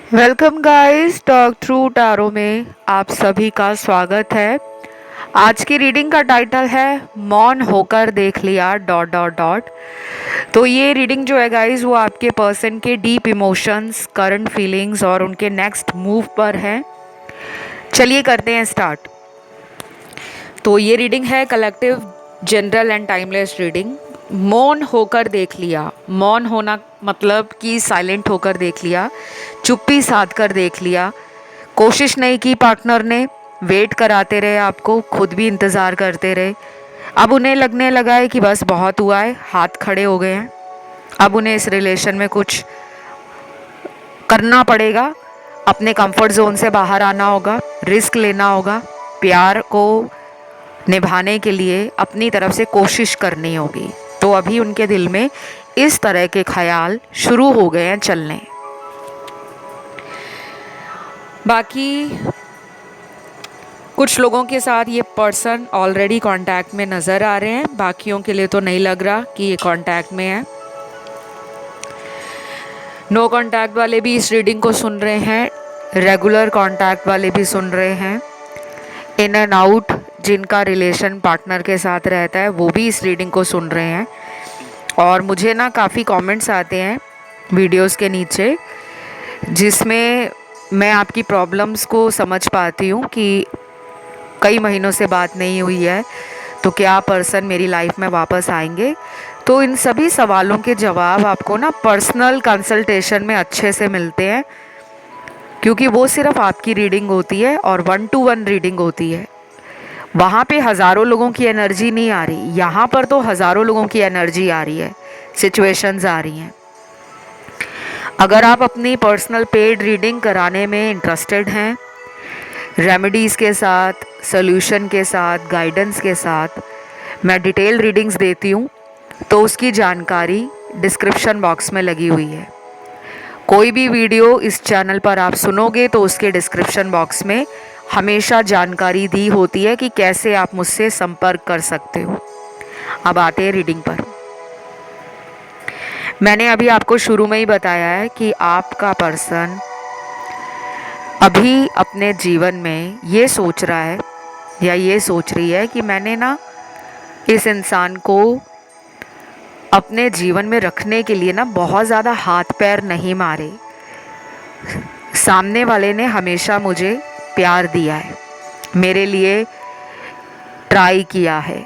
Welcome guys, talk through tarot में आप सभी का स्वागत है। आज की रीडिंग का टाइटल है मौन होकर देख लिया डॉट डॉट डॉट। तो ये रीडिंग जो है गाइस वो आपके पर्सन के डीप इमोशंस, करंट फीलिंग्स और उनके नेक्स्ट मूव पर है। चलिए करते हैं स्टार्ट। तो ये रीडिंग है collective, general and timeless reading. मौन होकर देख लिया। मौन होना मतलब कि साइलेंट होकर देख लिया, चुप्पी साध कर देख लिया। कोशिश नहीं की पार्टनर ने, वेट कराते रहे आपको, खुद भी इंतज़ार करते रहे। अब उन्हें लगने लगा है कि बस बहुत हुआ है, हाथ खड़े हो गए हैं। अब उन्हें इस रिलेशन में कुछ करना पड़ेगा, अपने कंफर्ट जोन से बाहर आना होगा, रिस्क लेना होगा, प्यार को निभाने के लिए अपनी तरफ से कोशिश करनी होगी। तो अभी उनके दिल में इस तरह के ख्याल शुरू हो गए हैं चलने। बाकी कुछ लोगों के साथ ये पर्सन ऑलरेडी कांटेक्ट में नज़र आ रहे हैं, बाकियों के लिए तो नहीं लग रहा कि ये कांटेक्ट में है। नो कांटेक्ट वाले भी इस रीडिंग को सुन रहे हैं, रेगुलर कांटेक्ट वाले भी सुन रहे हैं, इन एंड आउट जिनका रिलेशन पार्टनर के साथ रहता है वो भी इस रीडिंग को सुन रहे हैं। और मुझे ना काफ़ी कमेंट्स आते हैं वीडियोस के नीचे, जिसमें मैं आपकी प्रॉब्लम्स को समझ पाती हूँ कि कई महीनों से बात नहीं हुई है, तो क्या पर्सन मेरी लाइफ में वापस आएंगे। तो इन सभी सवालों के जवाब आपको ना पर्सनल कंसल्टेशन में अच्छे से मिलते हैं, क्योंकि वो सिर्फ आपकी रीडिंग होती है और 1-to-1 रीडिंग होती है। वहाँ पे हज़ारों लोगों की एनर्जी नहीं आ रही, यहाँ पर तो हज़ारों लोगों की एनर्जी आ रही है, सिचुएशंस आ रही हैं। अगर आप अपनी पर्सनल पेड रीडिंग कराने में इंटरेस्टेड हैं, रेमेडीज़ के साथ, सोल्यूशन के साथ, गाइडेंस के साथ मैं डिटेल रीडिंग्स देती हूँ, तो उसकी जानकारी डिस्क्रिप्शन बॉक्स में लगी हुई है। कोई भी वीडियो इस चैनल पर आप सुनोगे तो उसके डिस्क्रिप्शन बॉक्स में हमेशा जानकारी दी होती है कि कैसे आप मुझसे संपर्क कर सकते हो। अब आते हैं रीडिंग पर। मैंने अभी आपको शुरू में ही बताया है कि आपका पर्सन अभी अपने जीवन में ये सोच रहा है या ये सोच रही है कि मैंने ना इस इंसान को अपने जीवन में रखने के लिए ना बहुत ज़्यादा हाथ पैर नहीं मारे। सामने वाले ने हमेशा मुझे प्यार दिया है, मेरे लिए ट्राई किया है,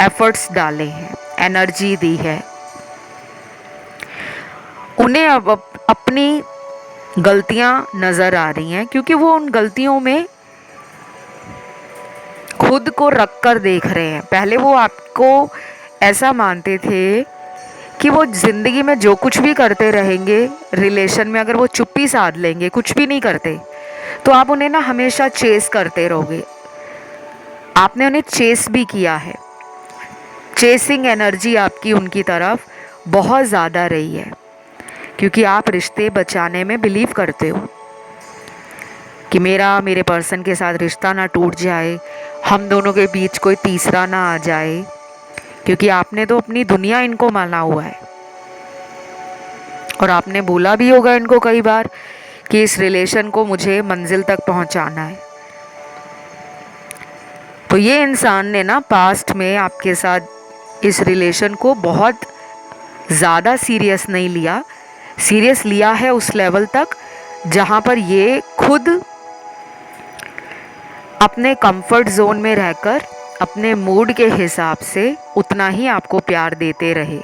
एफर्ट्स डाले हैं, एनर्जी दी है। उन्हें अब अपनी गलतियां नज़र आ रही हैं, क्योंकि वो उन गलतियों में खुद को रख कर देख रहे हैं। पहले वो आपको ऐसा मानते थे कि वो ज़िंदगी में जो कुछ भी करते रहेंगे, रिलेशन में अगर वो चुप्पी साध लेंगे, कुछ भी नहीं करते, तो आप उन्हें ना हमेशा चेस करते रहोगे। आपने उन्हें चेस भी किया है, चेसिंग एनर्जी आपकी उनकी तरफ बहुत ज़्यादा रही है, क्योंकि आप रिश्ते बचाने में बिलीव करते हो कि मेरे पर्सन के साथ रिश्ता ना टूट जाए, हम दोनों के बीच कोई तीसरा ना आ जाए, क्योंकि आपने तो अपनी दुनिया इनको माना हुआ है। और आपने बोला भी होगा इनको कई बार कि इस रिलेशन को मुझे मंजिल तक पहुंचाना है। तो ये इंसान ने ना पास्ट में आपके साथ इस रिलेशन को बहुत ज़्यादा सीरियस नहीं लिया। सीरियस लिया है उस लेवल तक जहाँ पर ये खुद अपने कंफर्ट जोन में रहकर अपने मूड के हिसाब से उतना ही आपको प्यार देते रहे,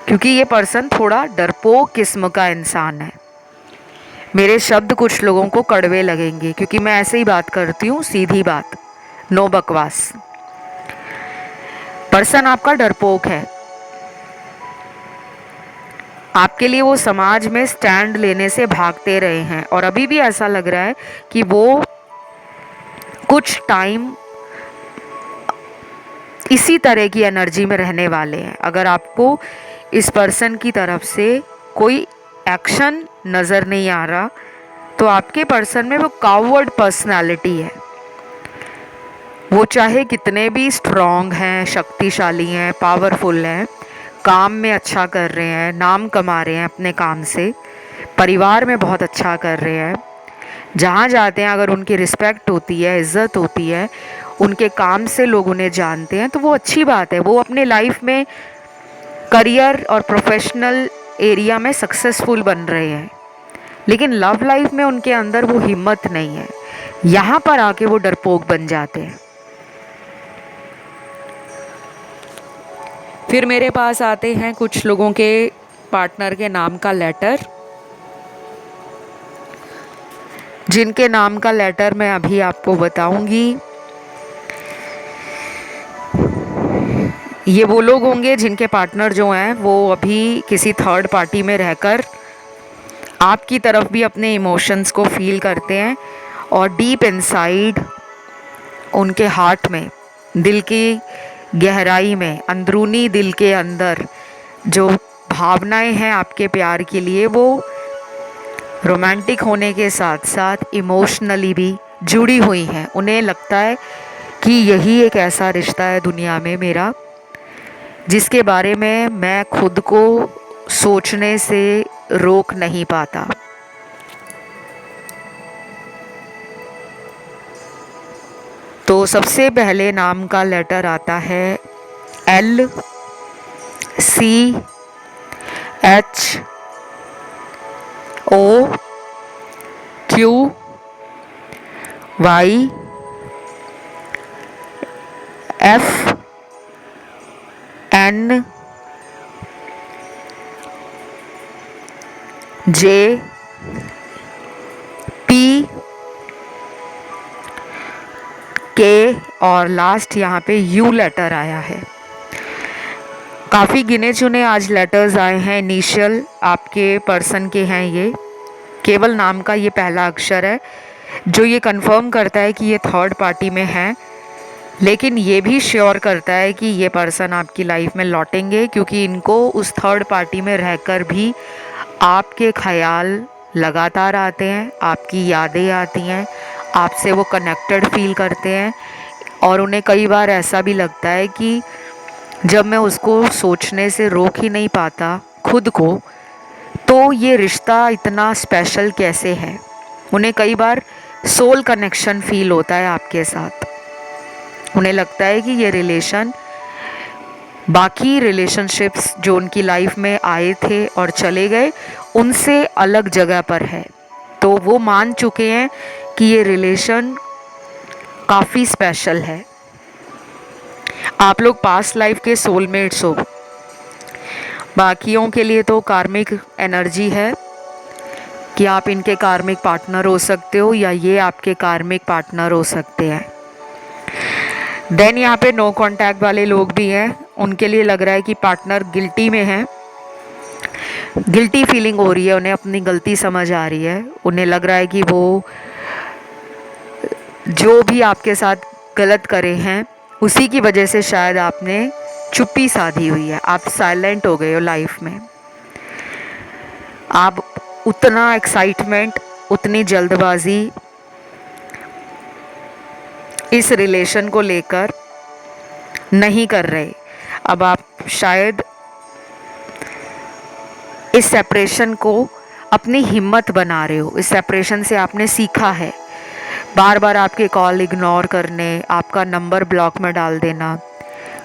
क्योंकि ये पर्सन थोड़ा डरपोक किस्म का इंसान है। मेरे शब्द कुछ लोगों को कड़वे लगेंगे, क्योंकि मैं ऐसे ही बात करती हूँ, सीधी बात, नो बकवास। पर्सन आपका डरपोक है। आपके लिए वो समाज में स्टैंड लेने से भागते रहे हैं, और अभी भी ऐसा लग रहा है कि वो कुछ टाइम इसी तरह की एनर्जी में रहने वाले हैं। अगर आपको इस पर्सन की तरफ से कोई एक्शन नज़र नहीं आ रहा, तो आपके पर्सन में वो कावर्ड पर्सनालिटी है। वो चाहे कितने भी स्ट्रॉन्ग हैं, शक्तिशाली हैं, पावरफुल हैं, काम में अच्छा कर रहे हैं, नाम कमा रहे हैं अपने काम से, परिवार में बहुत अच्छा कर रहे हैं, जहाँ जाते हैं अगर उनकी रिस्पेक्ट होती है, इज़्ज़त होती है, उनके काम से लोग उन्हें जानते हैं तो वो अच्छी बात है। वो अपने लाइफ में करियर और प्रोफेशनल एरिया में सक्सेसफुल बन रहे हैं, लेकिन लव लाइफ में उनके अंदर वो हिम्मत नहीं है। यहाँ पर आके वो डरपोक बन जाते हैं। फिर मेरे पास आते हैं कुछ लोगों के पार्टनर के नाम का लेटर, जिनके नाम का लेटर मैं अभी आपको बताऊंगी। ये वो लोग होंगे जिनके पार्टनर जो हैं वो अभी किसी थर्ड पार्टी में रहकर आपकी तरफ भी अपने इमोशंस को फील करते हैं, और डीप इनसाइड उनके हार्ट में, दिल की गहराई में, अंदरूनी दिल के अंदर जो भावनाएं हैं आपके प्यार के लिए, वो रोमांटिक होने के साथ साथ इमोशनली भी जुड़ी हुई हैं। उन्हें लगता है कि यही एक ऐसा रिश्ता है दुनिया में मेरा, जिसके बारे में मैं खुद को सोचने से रोक नहीं पाता। तो सबसे पहले नाम का लेटर आता है LCH OQYFNJP के, और लास्ट यहाँ पे U लेटर आया है। काफ़ी गिने चुने आज लेटर्स आए हैं, इनिशियल आपके पर्सन के हैं। ये केवल नाम का ये पहला अक्षर है जो ये कंफर्म करता है कि ये थर्ड पार्टी में है, लेकिन ये भी श्योर करता है कि ये पर्सन आपकी लाइफ में लौटेंगे, क्योंकि इनको उस थर्ड पार्टी में रहकर भी आपके ख्याल लगातार आते हैं, आपकी यादें आती हैं, आपसे वो कनेक्टेड फील करते हैं, और उन्हें कई बार ऐसा भी लगता है कि जब मैं उसको सोचने से रोक ही नहीं पाता खुद को, तो ये रिश्ता इतना स्पेशल कैसे है। उन्हें कई बार सोल कनेक्शन फील होता है आपके साथ। उन्हें लगता है कि ये रिलेशन बाकी रिलेशनशिप्स जो उनकी लाइफ में आए थे और चले गए, उनसे अलग जगह पर है। तो वो मान चुके हैं कि ये रिलेशन काफ़ी स्पेशल है। आप लोग पास्ट लाइफ के सोलमेट्स हो। बाकियों के लिए तो कार्मिक एनर्जी है कि आप इनके कार्मिक पार्टनर हो सकते हो, या ये आपके कार्मिक पार्टनर हो सकते हैं। देन यहाँ पे नो कांटेक्ट वाले लोग भी हैं। उनके लिए लग रहा है कि पार्टनर गिल्टी में है, गिल्टी फीलिंग हो रही है, उन्हें अपनी गलती समझ आ रही है। उन्हें लग रहा है कि वो जो भी आपके साथ गलत करे हैं उसी की वजह से शायद आपने चुप्पी साधी हुई है, आप साइलेंट हो गए हो लाइफ में। आप उतना एक्साइटमेंट, उतनी जल्दबाजी इस रिलेशन को लेकर नहीं कर रहे। अब आप शायद इस सेपरेशन को अपनी हिम्मत बना रहे हो। इस सेपरेशन से आपने सीखा है, बार बार आपके कॉल इग्नोर करने, आपका नंबर ब्लॉक में डाल देना।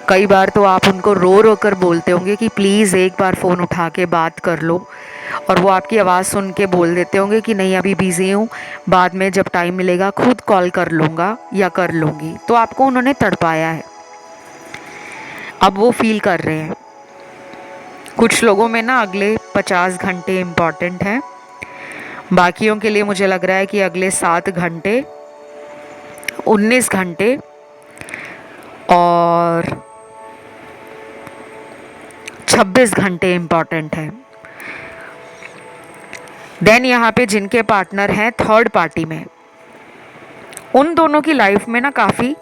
कई बार तो आप उनको रो रो कर बोलते होंगे कि प्लीज़ एक बार फ़ोन उठा के बात कर लो, और वो आपकी आवाज़ सुन के बोल देते होंगे कि नहीं अभी बिज़ी हूँ, बाद में जब टाइम मिलेगा खुद कॉल कर लूँगा या कर लूँगी। तो आपको उन्होंने तड़पाया है, अब वो फील कर रहे हैं। कुछ लोगों में ना अगले 50 घंटे इम्पॉर्टेंट हैं, बाकियों के लिए मुझे लग रहा है कि अगले 7 घंटे, 19 घंटे और 26 घंटे इम्पॉर्टेंट है। देन यहाँ पे जिनके पार्टनर हैं थर्ड पार्टी में, उन दोनों की लाइफ में ना काफ़ी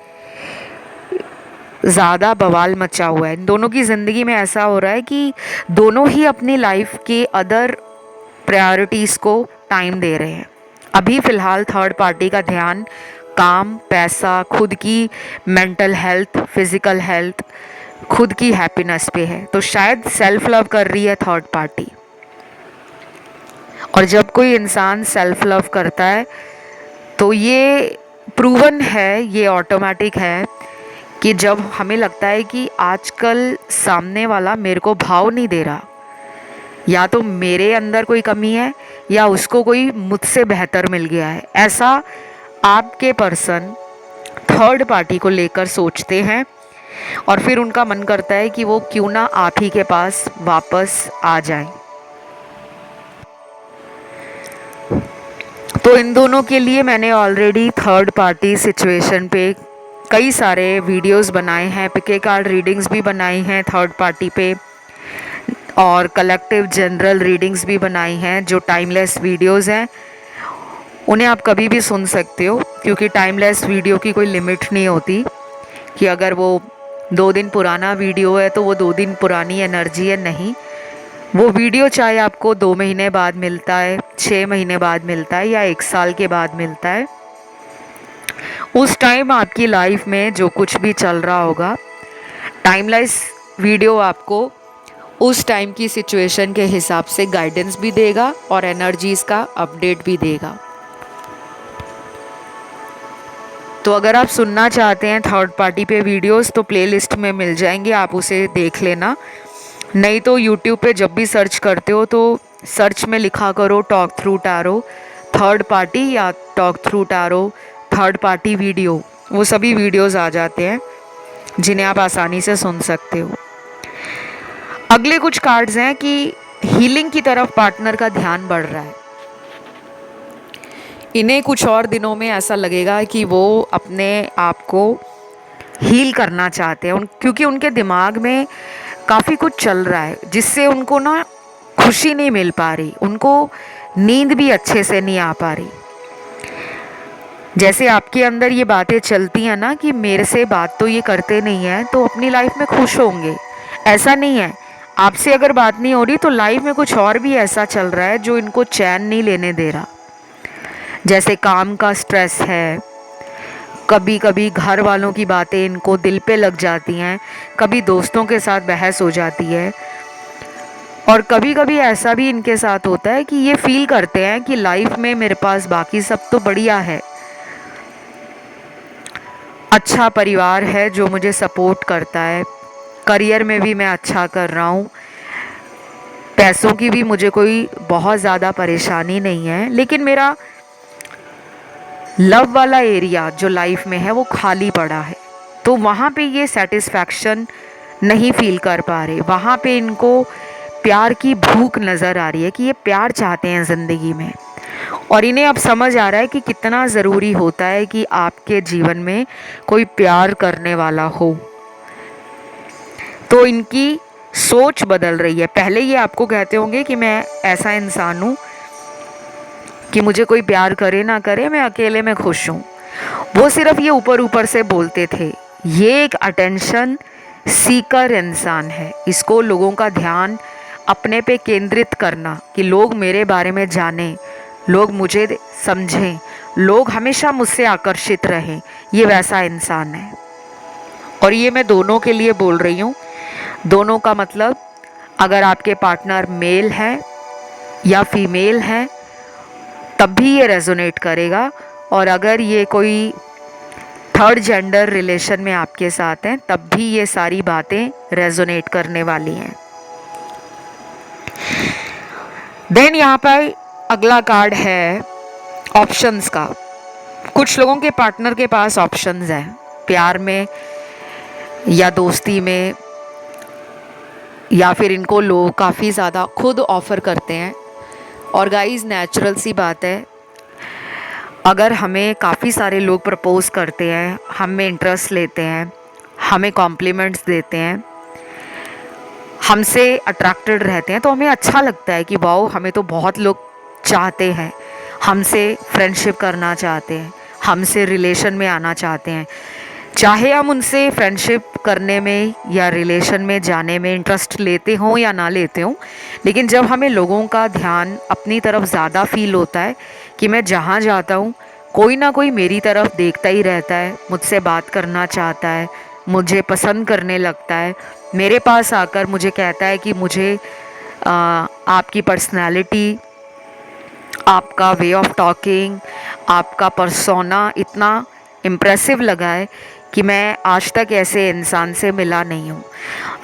ज़्यादा बवाल मचा हुआ है। इन दोनों की ज़िंदगी में ऐसा हो रहा है कि दोनों ही अपनी लाइफ के अदर प्रायोरिटीज़ को टाइम दे रहे हैं। अभी फ़िलहाल थर्ड पार्टी का ध्यान काम, पैसा, खुद की मेंटल हेल्थ, फिज़िकल हेल्थ, खुद की हैप्पीनेस पे है। तो शायद सेल्फ लव कर रही है थर्ड पार्टी, और जब कोई इंसान सेल्फ लव करता है तो ये प्रूवन है, ये ऑटोमेटिक है कि जब हमें लगता है कि आजकल सामने वाला मेरे को भाव नहीं दे रहा, या तो मेरे अंदर कोई कमी है या उसको कोई मुझसे बेहतर मिल गया है, ऐसा आपके पर्सन थर्ड पार्टी को लेकर सोचते हैं और फिर उनका मन करता है कि वो क्यों ना आप ही के पास वापस आ जाए। तो इन दोनों के लिए मैंने ऑलरेडी थर्ड पार्टी सिचुएशन पे कई सारे वीडियोस बनाए हैं, पिके कार्ड रीडिंग्स भी बनाई हैं थर्ड पार्टी पे, और कलेक्टिव जनरल रीडिंग्स भी बनाई हैं जो टाइमलेस वीडियोस हैं। उन्हें आप कभी भी सुन सकते हो क्योंकि टाइमलेस वीडियो की कोई लिमिट नहीं होती कि अगर वो 2 दिन पुराना वीडियो है तो वो 2 दिन पुरानी एनर्जी है, नहीं। वो वीडियो चाहे आपको 2 महीने बाद मिलता है, 6 महीने बाद मिलता है या 1 साल के बाद मिलता है, उस टाइम आपकी लाइफ में जो कुछ भी चल रहा होगा, टाइमलेस वीडियो आपको उस टाइम की सिचुएशन के हिसाब से गाइडेंस भी देगा और एनर्जीज़ का अपडेट भी देगा। तो अगर आप सुनना चाहते हैं थर्ड पार्टी पे वीडियोस तो प्लेलिस्ट में मिल जाएंगे, आप उसे देख लेना। नहीं तो यूट्यूब पे जब भी सर्च करते हो तो सर्च में लिखा करो talk through tarot third party या talk through tarot third party video, वो सभी वीडियोस आ जाते हैं जिन्हें आप आसानी से सुन सकते हो। अगले कुछ कार्ड्स हैं कि हीलिंग की तरफ पार्टनर का ध्यान बढ़ रहा है। इन्हें कुछ और दिनों में ऐसा लगेगा कि वो अपने आप को हील करना चाहते हैं क्योंकि उनके दिमाग में काफ़ी कुछ चल रहा है जिससे उनको ना खुशी नहीं मिल पा रही, उनको नींद भी अच्छे से नहीं आ पा रही। जैसे आपके अंदर ये बातें चलती हैं ना कि मेरे से बात तो ये करते नहीं हैं तो अपनी लाइफ में खुश होंगे, ऐसा नहीं है। आपसे अगर बात नहीं हो रही तो लाइफ में कुछ और भी ऐसा चल रहा है जो इनको चैन नहीं लेने दे रहा। जैसे काम का स्ट्रेस है, कभी कभी घर वालों की बातें इनको दिल पे लग जाती हैं, कभी दोस्तों के साथ बहस हो जाती है, और कभी कभी ऐसा भी इनके साथ होता है कि ये फील करते हैं कि लाइफ में मेरे पास बाकी सब तो बढ़िया है, अच्छा परिवार है जो मुझे सपोर्ट करता है, करियर में भी मैं अच्छा कर रहा हूँ, पैसों की भी मुझे कोई बहुत ज़्यादा परेशानी नहीं है, लेकिन मेरा लव वाला एरिया जो लाइफ में है वो खाली पड़ा है। तो वहाँ पे ये सेटिस्फैक्शन नहीं फील कर पा रहे, वहाँ पे इनको प्यार की भूख नज़र आ रही है कि ये प्यार चाहते हैं ज़िंदगी में, और इन्हें अब समझ आ रहा है कि कितना ज़रूरी होता है कि आपके जीवन में कोई प्यार करने वाला हो। तो इनकी सोच बदल रही है। पहले ये आपको कहते होंगे कि मैं ऐसा इंसान हूँ कि मुझे कोई प्यार करे ना करे मैं अकेले में खुश हूँ, वो सिर्फ ये ऊपर ऊपर से बोलते थे। ये एक अटेंशन सीकर इंसान है, इसको लोगों का ध्यान अपने पे केंद्रित करना कि लोग मेरे बारे में जानें, लोग मुझे समझें, लोग हमेशा मुझसे आकर्षित रहें, ये वैसा इंसान है। और ये मैं दोनों के लिए बोल रही हूँ। दोनों का मतलब अगर आपके पार्टनर मेल है या फीमेल है तब भी ये रेजोनेट करेगा, और अगर ये कोई थर्ड जेंडर रिलेशन में आपके साथ हैं तब भी ये सारी बातें रेजोनेट करने वाली हैं। देन यहाँ पर अगला कार्ड है ऑप्शंस का। कुछ लोगों के पार्टनर के पास ऑप्शंस हैं प्यार में या दोस्ती में, या फिर इनको लोग काफ़ी ज़्यादा खुद ऑफ़र करते हैं। और गाइस नेचुरल सी बात है, अगर हमें काफ़ी सारे लोग प्रपोज़ करते हैं, हम में इंटरेस्ट लेते हैं, हमें कॉम्प्लीमेंट्स देते हैं, हमसे अट्रैक्टेड रहते हैं, तो हमें अच्छा लगता है कि वाओ हमें तो बहुत लोग चाहते हैं, हमसे फ्रेंडशिप करना चाहते हैं, हमसे रिलेशन में आना चाहते हैं। चाहे हम उनसे फ्रेंडशिप करने में या रिलेशन में जाने में इंटरेस्ट लेते हों या ना लेते हों, लेकिन जब हमें लोगों का ध्यान अपनी तरफ ज़्यादा फील होता है कि मैं जहाँ जाता हूँ कोई ना कोई मेरी तरफ देखता ही रहता है, मुझसे बात करना चाहता है, मुझे पसंद करने लगता है, मेरे पास आकर मुझे कहता है कि मुझे आपकी पर्सनैलिटी आपका वे ऑफ टॉकिंग, आपका पर्सोना इतना इम्प्रेसिव लगा है कि मैं आज तक ऐसे इंसान से मिला नहीं हूँ।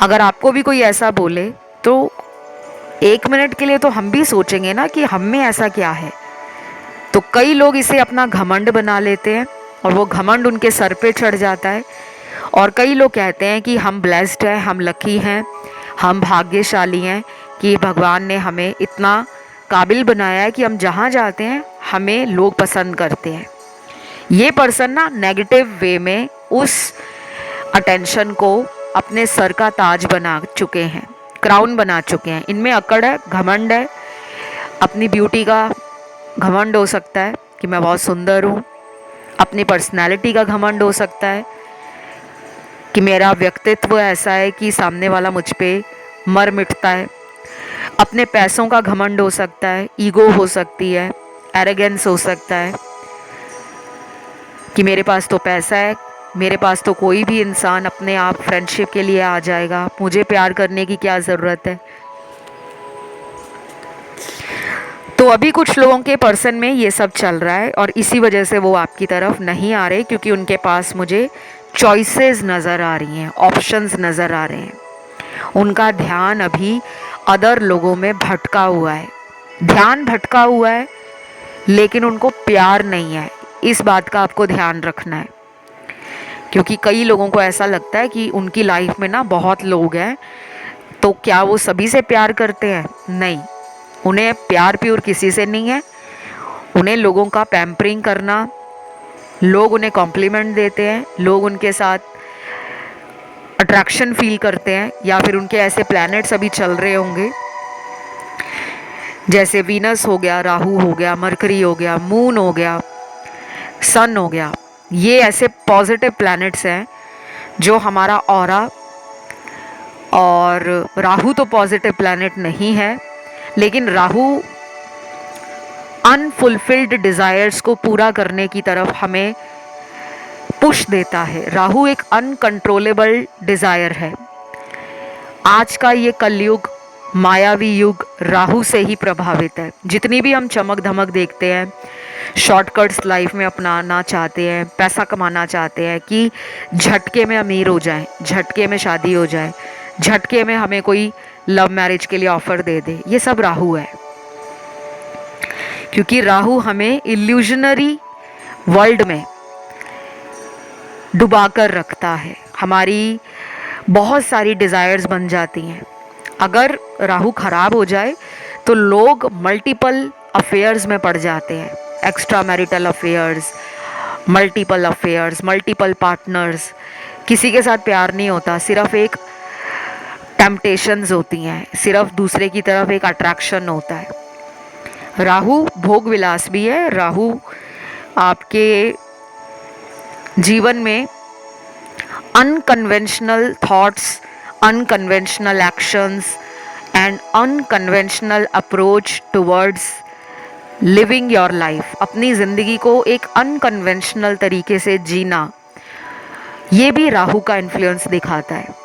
अगर आपको भी कोई ऐसा बोले तो 1 मिनट के लिए तो हम भी सोचेंगे ना कि हम में ऐसा क्या है। तो कई लोग इसे अपना घमंड बना लेते हैं और वो घमंड उनके सर पे चढ़ जाता है। और कई लोग कहते हैं कि हम ब्लेस्ड हैं, हम लकी हैं, हम भाग्यशाली हैं कि भगवान ने हमें इतना काबिल बनाया है कि हम जहाँ जाते हैं हमें लोग पसंद करते हैं। ये पर्सन ना नेगेटिव वे में उस अटेंशन को अपने सर का ताज बना चुके हैं, क्राउन बना चुके हैं। इनमें अकड़ है, घमंड है, अपनी ब्यूटी का घमंड हो सकता है कि मैं बहुत सुंदर हूँ, अपनी पर्सनैलिटी का घमंड हो सकता है कि मेरा व्यक्तित्व ऐसा है कि सामने वाला मुझ पे मर मिटता है, अपने पैसों का घमंड हो सकता है, ईगो हो सकती है, एरोगेंस हो सकता है कि मेरे पास तो पैसा है, मेरे पास तो कोई भी इंसान अपने आप फ्रेंडशिप के लिए आ जाएगा, मुझे प्यार करने की क्या ज़रूरत है। तो अभी कुछ लोगों के पर्सन में ये सब चल रहा है और इसी वजह से वो आपकी तरफ नहीं आ रहे, क्योंकि उनके पास मुझे चॉइसेस नज़र आ रही हैं, ऑप्शंस नज़र आ रहे हैं। उनका ध्यान अभी अदर लोगों में भटका हुआ है, ध्यान भटका हुआ है, लेकिन उनको प्यार नहीं है। इस बात का आपको ध्यान रखना है, क्योंकि कई लोगों को ऐसा लगता है कि उनकी लाइफ में ना बहुत लोग हैं, तो क्या वो सभी से प्यार करते हैं? नहीं, उन्हें प्यार प्यूर किसी से नहीं है। उन्हें लोगों का पैम्परिंग करना, लोग उन्हें कॉम्प्लीमेंट देते हैं, लोग उनके साथ अट्रैक्शन फील करते हैं, या फिर उनके ऐसे प्लैनेट्स अभी चल रहे होंगे जैसे वीनस हो गया, राहु हो गया, मरकरी हो गया, मून हो गया, सन हो गया। ये ऐसे पॉजिटिव प्लैनेट्स हैं जो हमारा ऑरा, और राहु तो पॉजिटिव प्लैनेट नहीं है, लेकिन राहु अनफुलफिल्ड डिज़ायर्स को पूरा करने की तरफ हमें पुश देता है। राहु एक अनकंट्रोलेबल डिज़ायर है। आज का ये कलयुग, मायावी युग राहु से ही प्रभावित है। जितनी भी हम चमक धमक देखते हैं, शॉर्टकट्स लाइफ में अपनाना चाहते हैं, पैसा कमाना चाहते हैं कि झटके में अमीर हो जाए, झटके में शादी हो जाए, झटके में हमें कोई लव मैरिज के लिए ऑफर दे दे, ये सब राहु है। क्योंकि राहु हमें इल्यूजनरी वर्ल्ड में डुबाकर रखता है, हमारी बहुत सारी डिज़ायर्स बन जाती हैं। अगर राहु खराब हो जाए तो लोग मल्टीपल अफेयर्स में पड़ जाते हैं, extra marital affairs, multiple partners. किसी के साथ प्यार नहीं होता, सिर्फ एक टेम्पटेशंस होती हैं, सिर्फ दूसरे की तरफ एक अट्रैक्शन होता है। राहु भोग विलास भी है। राहु आपके जीवन में unconventional thoughts, unconventional actions and unconventional approach towards living your life, अपनी ज़िंदगी को एक अनकन्वेंशनल तरीके से जीना, ये भी राहु का इन्फ्लुएंस दिखाता है।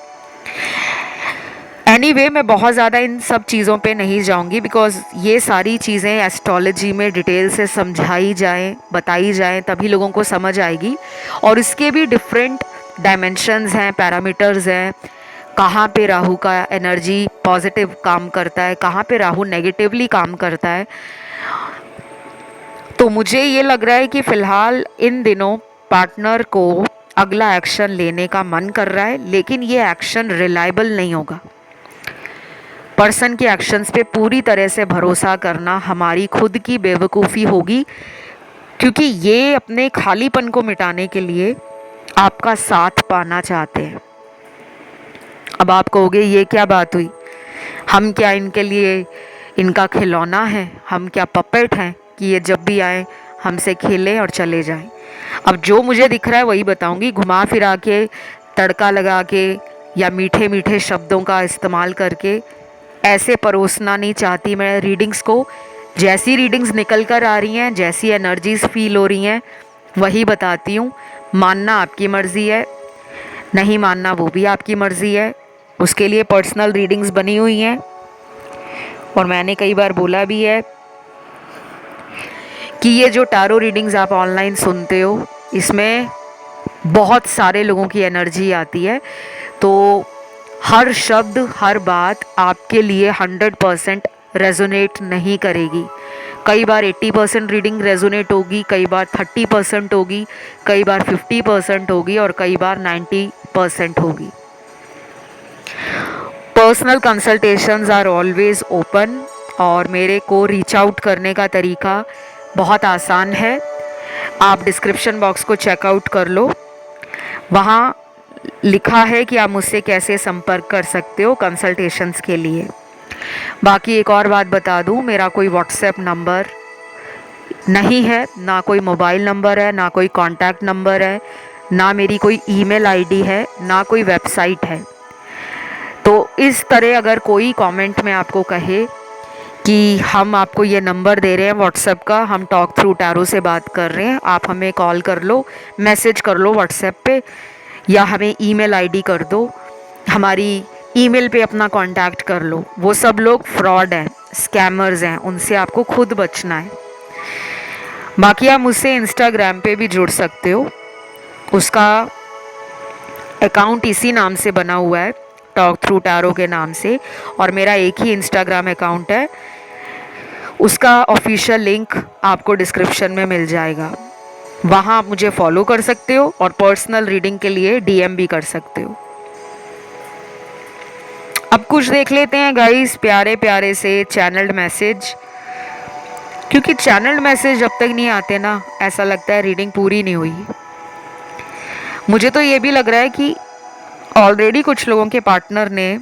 एनीवे, मैं बहुत ज़्यादा इन सब चीज़ों पे नहीं जाऊंगी, बिकॉज ये सारी चीज़ें एस्ट्रोलॉजी में डिटेल से समझाई जाएं, बताई जाएं, तभी लोगों को समझ आएगी। और इसके भी डिफरेंट डायमेंशंस हैं, पैरामीटर्स हैं, कहाँ पे राहु का एनर्जी पॉजिटिव काम करता है, कहाँ पे राहु नेगेटिवली काम करता है। तो मुझे ये लग रहा है कि फ़िलहाल इन दिनों पार्टनर को अगला एक्शन लेने का मन कर रहा है, लेकिन ये एक्शन रिलायबल नहीं होगा। पर्सन के एक्शंस पे पूरी तरह से भरोसा करना हमारी खुद की बेवकूफ़ी होगी, क्योंकि ये अपने खालीपन को मिटाने के लिए आपका साथ पाना चाहते हैं। अब आप कहोगे ये क्या बात हुई, हम क्या इनके लिए इनका खिलौना है, हम क्या पपेट हैं कि ये जब भी आए हमसे खेलें और चले जाएं। अब जो मुझे दिख रहा है वही बताऊंगी, घुमा फिरा के, तड़का लगा के, या मीठे मीठे शब्दों का इस्तेमाल करके ऐसे परोसना नहीं चाहती मैं रीडिंग्स को। जैसी रीडिंग्स निकल कर आ रही हैं, जैसी एनर्जीज फील हो रही हैं, वही बताती हूँ। मानना आपकी मर्ज़ी है, नहीं मानना वो भी आपकी मर्ज़ी है, उसके लिए पर्सनल रीडिंग्स बनी हुई हैं। और मैंने कई बार बोला भी है कि ये जो टैरो रीडिंग्स आप ऑनलाइन सुनते हो इसमें बहुत सारे लोगों की एनर्जी आती है, तो हर शब्द हर बात आपके लिए 100% रेजोनेट नहीं करेगी। कई बार 80% रीडिंग रेजोनेट होगी, कई बार 30% होगी, कई बार 50% होगी और कई बार 90% होगी। Personal consultations are always open और मेरे को रीच आउट करने का तरीका बहुत आसान है। आप डिस्क्रिप्शन बॉक्स को चेकआउट कर लो, वहाँ लिखा है कि आप मुझसे कैसे संपर्क कर सकते हो कंसल्टेशंस के लिए। बाकी एक और बात बता दूँ, मेरा कोई व्हाट्सएप नंबर नहीं है, ना कोई मोबाइल नंबर है, ना कोई कॉन्टैक्ट नंबर है, ना मेरी कोई ईमेल आईडी है, ना कोई वेबसाइट है। तो इस तरह अगर कोई कमेंट में आपको कहे कि हम आपको ये नंबर दे रहे हैं व्हाट्सएप का, हम टॉक थ्रू टैरो से बात कर रहे हैं, आप हमें कॉल कर लो, मैसेज कर लो व्हाट्सएप पे, या हमें ईमेल आईडी कर दो, हमारी ईमेल पे अपना कांटेक्ट कर लो, वो सब लोग फ्रॉड हैं, स्कैमर्स हैं, उनसे आपको खुद बचना है। बाकी आप मुझसे इंस्टाग्राम पे भी जुड़ सकते हो, उसका अकाउंट इसी नाम से बना हुआ है, टॉक थ्रू टैरो के नाम से, और मेरा एक ही इंस्टाग्राम अकाउंट है, उसका ऑफिशियल लिंक आपको डिस्क्रिप्शन में मिल जाएगा। वहाँ आप मुझे फॉलो कर सकते हो और पर्सनल रीडिंग के लिए डीएम भी कर सकते हो। अब कुछ देख लेते हैं गाइस प्यारे प्यारे से चैनल्ड मैसेज, क्योंकि चैनल्ड मैसेज जब तक नहीं आते ना, ऐसा लगता है रीडिंग पूरी नहीं हुई। मुझे तो ये भी लग रहा है कि ऑलरेडी कुछ लोगों के पार्टनर ने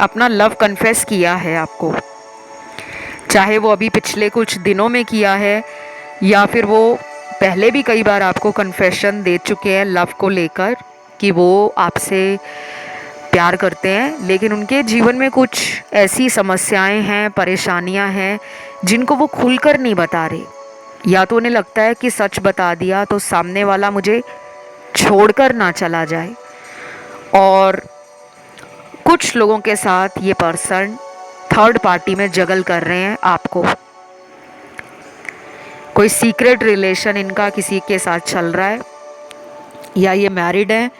अपना लव कन्फेस किया है आपको, चाहे वो अभी पिछले कुछ दिनों में किया है या फिर वो पहले भी कई बार आपको कन्फेशन दे चुके हैं लव को लेकर कि वो आपसे प्यार करते हैं, लेकिन उनके जीवन में कुछ ऐसी समस्याएं हैं, परेशानियां हैं जिनको वो खुलकर नहीं बता रहे। या तो उन्हें लगता है कि सच बता दिया तो सामने वाला मुझे छोड़कर ना चला जाए, और कुछ लोगों के साथ ये पर्सन थर्ड पार्टी में जगल कर रहे हैं आपको। कोई सीक्रेट रिलेशन इनका किसी के साथ चल रहा है, या ये मैरिड है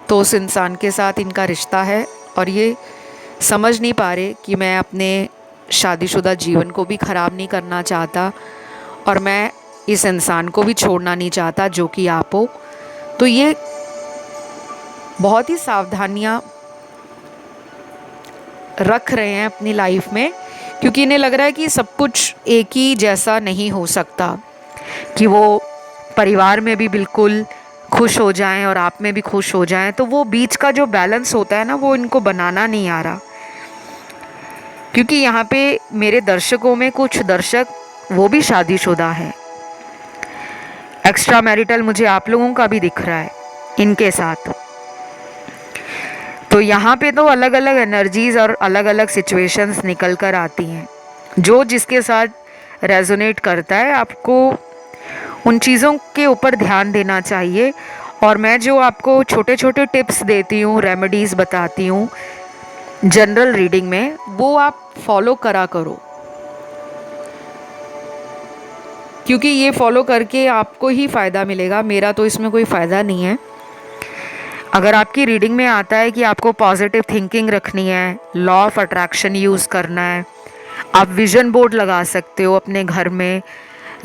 तो उस इंसान के साथ इनका रिश्ता है और ये समझ नहीं पा रहे कि मैं अपने शादीशुदा जीवन को भी ख़राब नहीं करना चाहता और मैं इस इंसान को भी छोड़ना नहीं चाहता जो कि आप हो। तो ये बहुत ही सावधानियाँ रख रहे हैं अपनी लाइफ में, क्योंकि इन्हें लग रहा है कि सब कुछ एक ही जैसा नहीं हो सकता, कि वो परिवार में भी बिल्कुल खुश हो जाएं और आप में भी खुश हो जाएं। तो वो बीच का जो बैलेंस होता है ना, वो इनको बनाना नहीं आ रहा। क्योंकि यहाँ पे मेरे दर्शकों में कुछ दर्शक वो भी शादीशुदा हैं, एक्स्ट्रा मैरिटल मुझे आप लोगों का भी दिख रहा है इनके साथ। तो यहाँ पे तो अलग अलग एनर्जीज और अलग अलग सिचुएशंस निकल कर आती हैं। जो जिसके साथ रेजोनेट करता है, आपको उन चीज़ों के ऊपर ध्यान देना चाहिए। और मैं जो आपको छोटे छोटे टिप्स देती हूँ, रेमेडीज़ बताती हूँ जनरल रीडिंग में, वो आप फॉलो करा करो, क्योंकि ये फॉलो करके आपको ही फ़ायदा मिलेगा, मेरा तो इसमें कोई फ़ायदा नहीं है। अगर आपकी रीडिंग में आता है कि आपको पॉजिटिव थिंकिंग रखनी है, लॉ ऑफ अट्रैक्शन यूज़ करना है, आप विज़न बोर्ड लगा सकते हो अपने घर में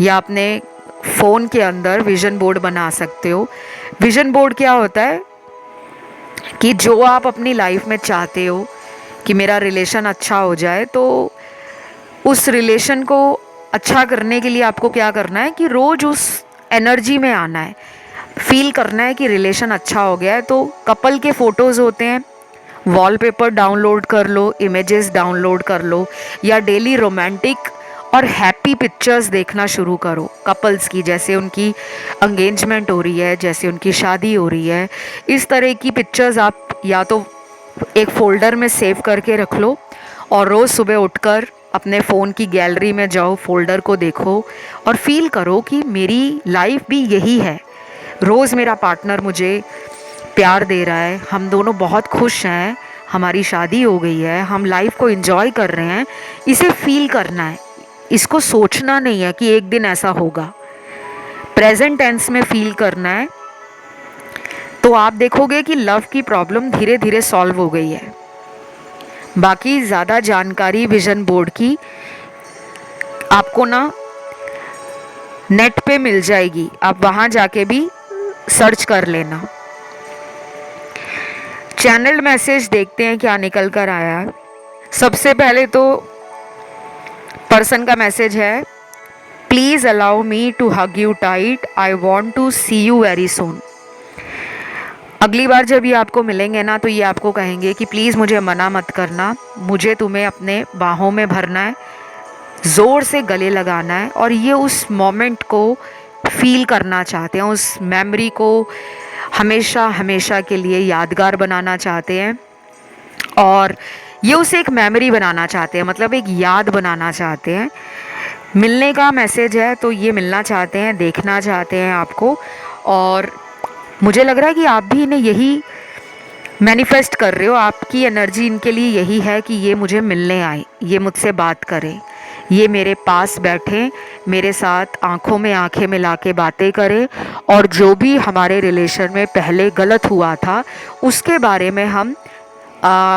या अपने फ़ोन के अंदर विज़न बोर्ड बना सकते हो। विज़न बोर्ड क्या होता है कि जो आप अपनी लाइफ में चाहते हो कि मेरा रिलेशन अच्छा हो जाए, तो उस रिलेशन को अच्छा करने के लिए आपको क्या करना है कि रोज़ उस एनर्जी में आना है, फील करना है कि रिलेशन अच्छा हो गया है। तो कपल के फ़ोटोज़ होते हैं, वॉलपेपर डाउनलोड कर लो, इमेजेस डाउनलोड कर लो, या डेली रोमांटिक और हैप्पी पिक्चर्स देखना शुरू करो कपल्स की, जैसे उनकी एंगेजमेंट हो रही है, जैसे उनकी शादी हो रही है। इस तरह की पिक्चर्स आप या तो एक फ़ोल्डर में सेव करके रख लो और रोज़ सुबह उठकर अपने फ़ोन की गैलरी में जाओ, फ़ोल्डर को देखो और फील करो कि मेरी लाइफ भी यही है, रोज़ मेरा पार्टनर मुझे प्यार दे रहा है, हम दोनों बहुत खुश हैं, हमारी शादी हो गई है, हम लाइफ को एंजॉय कर रहे हैं। इसे फील करना है, इसको सोचना नहीं है कि एक दिन ऐसा होगा, प्रेजेंट टेंस में फील करना है। तो आप देखोगे कि लव की प्रॉब्लम धीरे धीरे सॉल्व हो गई है। बाकी ज़्यादा जानकारी विजन बोर्ड की आपको ना नेट पे मिल जाएगी, आप वहाँ जाके भी सर्च कर लेना। चैनल मैसेज देखते हैं क्या निकल कर आया है। सबसे पहले तो पर्सन का मैसेज है, please allow me to hug you tight, I want to see you very soon. अगली बार जब ये आपको मिलेंगे ना तो ये आपको कहेंगे कि प्लीज़ मुझे मना मत करना, मुझे तुम्हें अपने बाहों में भरना है, ज़ोर से गले लगाना है। और ये उस मोमेंट को फील करना चाहते हैं, उस मेमोरी को हमेशा हमेशा के लिए यादगार बनाना चाहते हैं। और ये उसे एक मेमोरी बनाना चाहते हैं, मतलब एक याद बनाना चाहते हैं। मिलने का मैसेज है तो ये मिलना चाहते हैं, देखना चाहते हैं आपको। और मुझे लग रहा है कि आप भी इन्हें यही मैनिफेस्ट कर रहे हो, आपकी एनर्जी इनके लिए यही है कि ये मुझे मिलने आए, ये मुझसे बात करें, ये मेरे पास बैठें, मेरे साथ आंखों में आंखें मिला के बातें करें, और जो भी हमारे रिलेशन में पहले गलत हुआ था उसके बारे में हम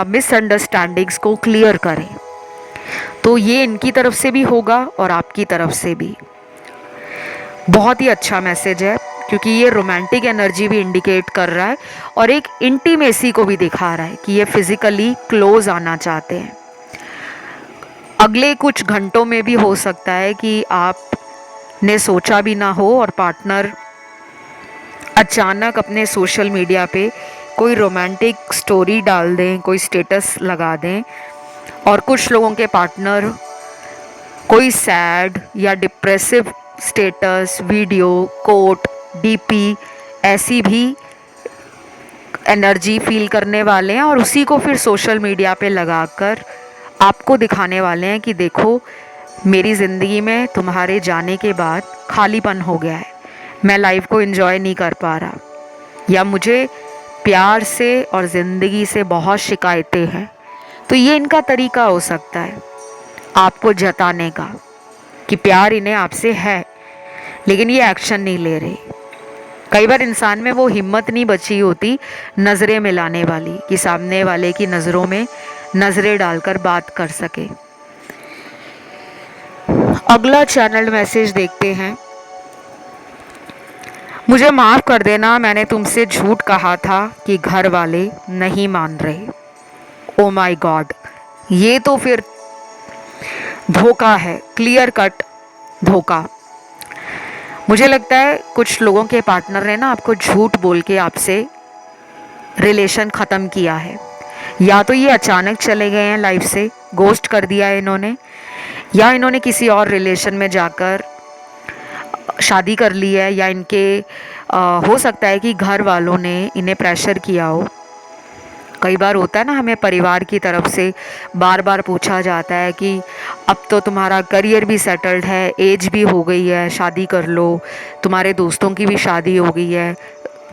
मिसअंडरस्टैंडिंग्स को क्लियर करें। तो ये इनकी तरफ से भी होगा और आपकी तरफ से भी। बहुत ही अच्छा मैसेज है क्योंकि ये रोमांटिक एनर्जी भी इंडिकेट कर रहा है और एक इंटीमेसी को भी दिखा रहा है कि ये फिजिकली क्लोज आना चाहते हैं। अगले कुछ घंटों में भी हो सकता है कि आपने सोचा भी ना हो और पार्टनर अचानक अपने सोशल मीडिया पे कोई रोमांटिक स्टोरी डाल दें, कोई स्टेटस लगा दें। और कुछ लोगों के पार्टनर कोई सैड या depressive status, video, quote, DP ऐसी भी एनर्जी फील करने वाले हैं और उसी को फिर सोशल मीडिया पे लगाकर आपको दिखाने वाले हैं कि देखो मेरी ज़िंदगी में तुम्हारे जाने के बाद खालीपन हो गया है, मैं लाइफ को एंजॉय नहीं कर पा रहा, या मुझे प्यार से और ज़िंदगी से बहुत शिकायतें हैं। तो ये इनका तरीका हो सकता है आपको जताने का कि प्यार इन्हें आपसे है, लेकिन ये एक्शन नहीं ले रहे। कई बार इंसान में वो हिम्मत नहीं बची होती नज़रें मिलाने वाली कि सामने वाले की नज़रों में नज़रें डालकर बात कर सके। अगला चैनल मैसेज देखते हैं। मुझे माफ़ कर देना, मैंने तुमसे झूठ कहा था कि घर वाले नहीं मान रहे। ओ माय गॉड, ये तो फिर धोखा है, क्लियर कट धोखा। मुझे लगता है कुछ लोगों के पार्टनर ने ना आपको झूठ बोल के आपसे रिलेशन ख़त्म किया है, या तो ये अचानक चले गए हैं लाइफ से, गोस्ट कर दिया है इन्होंने, या इन्होंने किसी और रिलेशन में जाकर शादी कर ली है, या इनके हो सकता है कि घर वालों ने इन्हें प्रेशर किया हो। कई बार होता है ना, हमें परिवार की तरफ से बार बार पूछा जाता है कि अब तो तुम्हारा करियर भी सेटल्ड है, एज भी हो गई है, शादी कर लो, तुम्हारे दोस्तों की भी शादी हो गई है,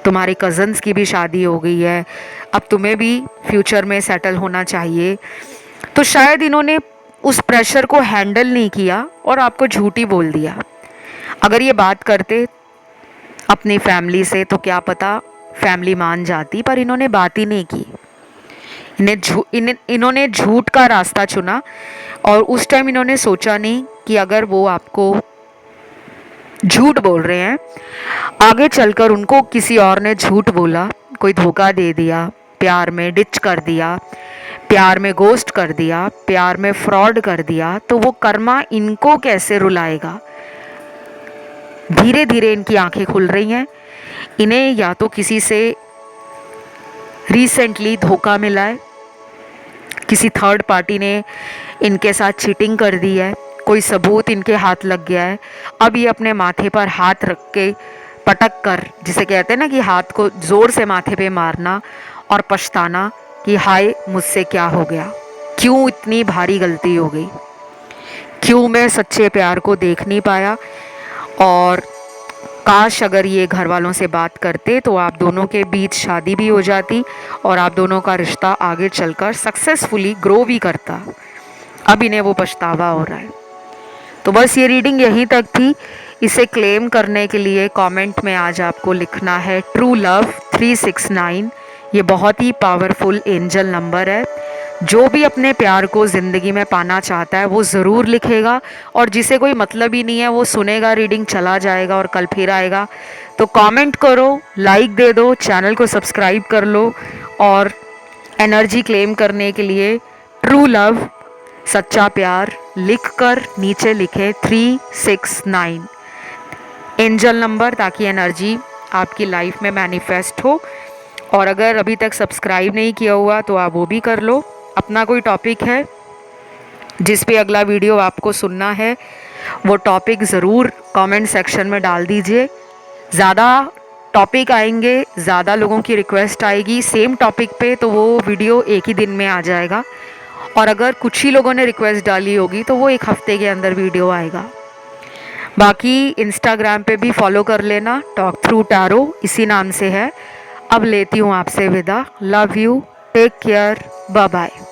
तुम्हारे कज़न्स की भी शादी हो गई है, अब तुम्हें भी फ्यूचर में सेटल होना चाहिए। तो शायद इन्होंने उस प्रेशर को हैंडल नहीं किया और आपको झूठी बोल दिया। अगर ये बात करते अपनी फैमिली से तो क्या पता फैमिली मान जाती, पर इन्होंने बात ही नहीं की। इन्होंने झूठ का रास्ता चुना और उस टाइम इन्होंने सोचा नहीं कि अगर वो आपको झूठ बोल रहे हैं, आगे चलकर उनको किसी और ने झूठ बोला, कोई धोखा दे दिया, प्यार में डिच कर दिया, प्यार में गोस्ट कर दिया, प्यार में फ्रॉड कर दिया, तो वो कर्मा इनको कैसे रुलाएगा। धीरे धीरे इनकी आंखें खुल रही हैं। इन्हें या तो किसी से रिसेंटली धोखा मिला है, किसी थर्ड पार्टी ने इनके साथ चीटिंग कर दी है, कोई सबूत इनके हाथ लग गया है। अब ये अपने माथे पर हाथ रख के पटक कर, जिसे कहते हैं ना कि हाथ को ज़ोर से माथे पे मारना और पछताना कि हाय मुझसे क्या हो गया, क्यों इतनी भारी गलती हो गई, क्यों मैं सच्चे प्यार को देख नहीं पाया। और काश अगर ये घर वालों से बात करते तो आप दोनों के बीच शादी भी हो जाती और आप दोनों का रिश्ता आगे चलकर सक्सेसफुली ग्रो भी करता। अब इन्हें वो पछतावा हो रहा है। तो बस ये रीडिंग यहीं तक थी। इसे क्लेम करने के लिए कमेंट में आज आपको लिखना है ट्रू लव 369। ये बहुत ही पावरफुल एंजल नंबर है। जो भी अपने प्यार को ज़िंदगी में पाना चाहता है वो ज़रूर लिखेगा, और जिसे कोई मतलब ही नहीं है वो सुनेगा रीडिंग, चला जाएगा और कल फिर आएगा। तो कमेंट करो, लाइक दे दो, चैनल को सब्सक्राइब कर लो, और एनर्जी क्लेम करने के लिए ट्रू लव, सच्चा प्यार लिखकर नीचे लिखे 369 एंजल नंबर, ताकि एनर्जी आपकी लाइफ में मैनिफेस्ट हो। और अगर अभी तक सब्सक्राइब नहीं किया हुआ तो आप वो भी कर लो। अपना कोई टॉपिक है जिस पे अगला वीडियो आपको सुनना है, वो टॉपिक ज़रूर कमेंट सेक्शन में डाल दीजिए। ज़्यादा टॉपिक आएंगे, ज़्यादा लोगों की रिक्वेस्ट आएगी सेम टॉपिक पे, तो वो वीडियो एक ही दिन में आ जाएगा। और अगर कुछ ही लोगों ने रिक्वेस्ट डाली होगी तो वो एक हफ्ते के अंदर वीडियो आएगा। बाकी इंस्टाग्राम पे भी फॉलो कर लेना, टॉक थ्रू टैरो इसी नाम से है। अब लेती हूँ आपसे विदा। Love you, take care, bye bye.